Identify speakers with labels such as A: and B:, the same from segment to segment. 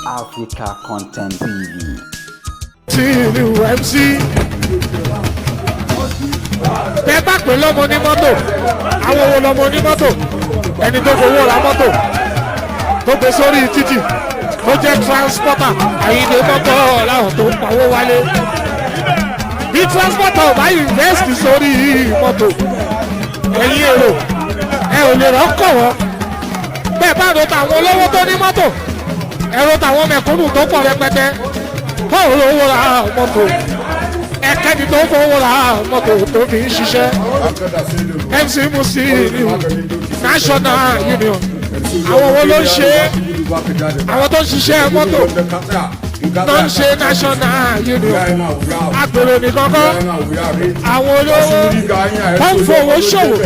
A: Africa Content TV.
B: MC. Bẹ́ẹ̀ bá pè lọ́mọ ní mọ́tò, àwọn wo lọ́mọ ní mọ́tò, ẹni tó fowó ra mọ́tò, tó gbé sórí títì, tó jẹ́ transporter, àyíǹde mọ́tò láwọn tó ń pawó wálé. Bí transporter ò bá invest sórí mọ́tò, ẹ̀yin èrò, ẹ ò lè rọ́kọ̀ wọ́n. Bẹ́ẹ̀ bá ro tàwọn olówó tó ní mọ́tò, ẹ ro tàwọn mẹ̀kúnnù tó pọ̀ rẹpẹtẹ. Báwo ló wọ́n ra mọ́tò? Ẹ̀kẹ́ni tó fowó ra mọ́tò tó fi ń ṣiṣẹ́. MC Musiliu National Union. Àwọn wo ló ń ṣe? Àwọn tó ń ṣiṣẹ́ mọ́tò tó ń ṣe National Union. Àgbèrò nìkan kọ́. Àwọn olówó tó ń fowó ṣòwò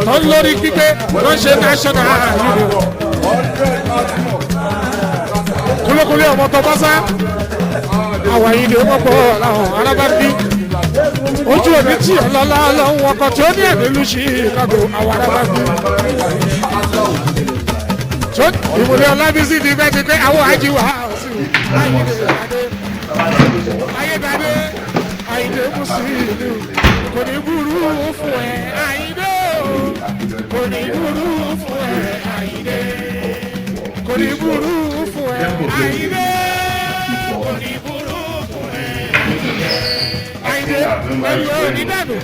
B: tó ń lórí gbígbé tó ń ṣe National Union. Kúlókúlé ọmọ tó bá sá. Àwọn yìí lè wọ́n bọ̀ láwọn alábàbí ojú òní tí ọlọ́lá lọ́wọ́ ọkọ̀ tí ó ní ẹ̀mí lù sí ìkàgò àwọn alábàbí. Ìmùlẹ̀ ọlábísí ti fẹ́ ti pé àwọn àjíwá sí ayédáde àyíndé Musiliu kò ní burú fún ẹ àyíndé kò ní burú fún ẹ àyíndé kò ní burú fún ẹ àyíndé. Ẹ̀rù òní dànù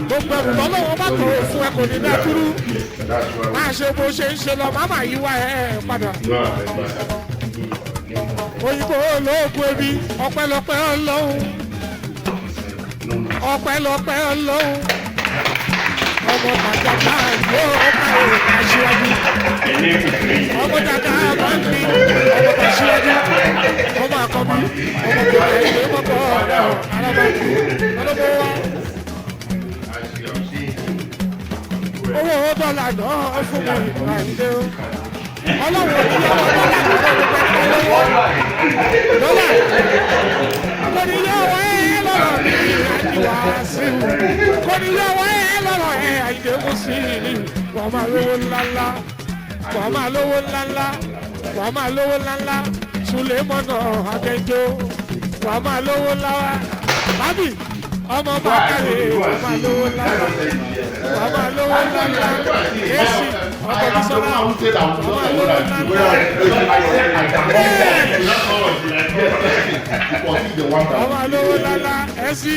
B: gbogbo ẹ̀rù lọ́lọ́wọ́ bá tó fún ẹ kò ní dá dúró máa ṣe bó ṣe ń ṣe lọ má máa yí wá ẹ padà. Òyìnbó olóògùn ebi ọpẹ́lọpẹ́ Ọlọ́run ọpẹ́lọpẹ́ Ọlọ́run ọmọ tàjàká yóò ká aṣíwájú ọmọ tàjàká máa ń bí ọmọ tàṣíwájú ọmọ àkọ́bí ọmọ kòkè ìwé mọ́tò ọ̀rọ̀ alábàájú ọlọ́bọ̀ wa. Owó dọ́là náà fún mi ìgbà ìdè o. Ọlọ́run ò ní ọwọ́ dọ́là náà ló fẹ́ kọ́ lọ́wọ́. Dọ́là kò ní ilé ọwọ́ ẹ̀ lọ́rọ̀ ní àjíwá sí i. Kò ní ilé ọwọ́ ẹ̀ lọ́rọ̀ ẹ̀ àyíndé Musiliu. Wọ́n máa lówó ńláńlá. Wọ́n máa lówó ńláńlá. Wọ́n máa lówó ńláńlá. Sulemọ́nà Adéjọ́. Wọ́n máa lówó ńláńlá. Bábì ọmọ bàkàrẹ wọ́n máa lówó ńláńlá. Wọ́n máa lówó ńláńlá. Yéésì ọkọ̀ bísọ́lá. Wọ́n máa lówó ńláńlá. Wọ́n máa lówó ńláńlá. Ẹ̀sì.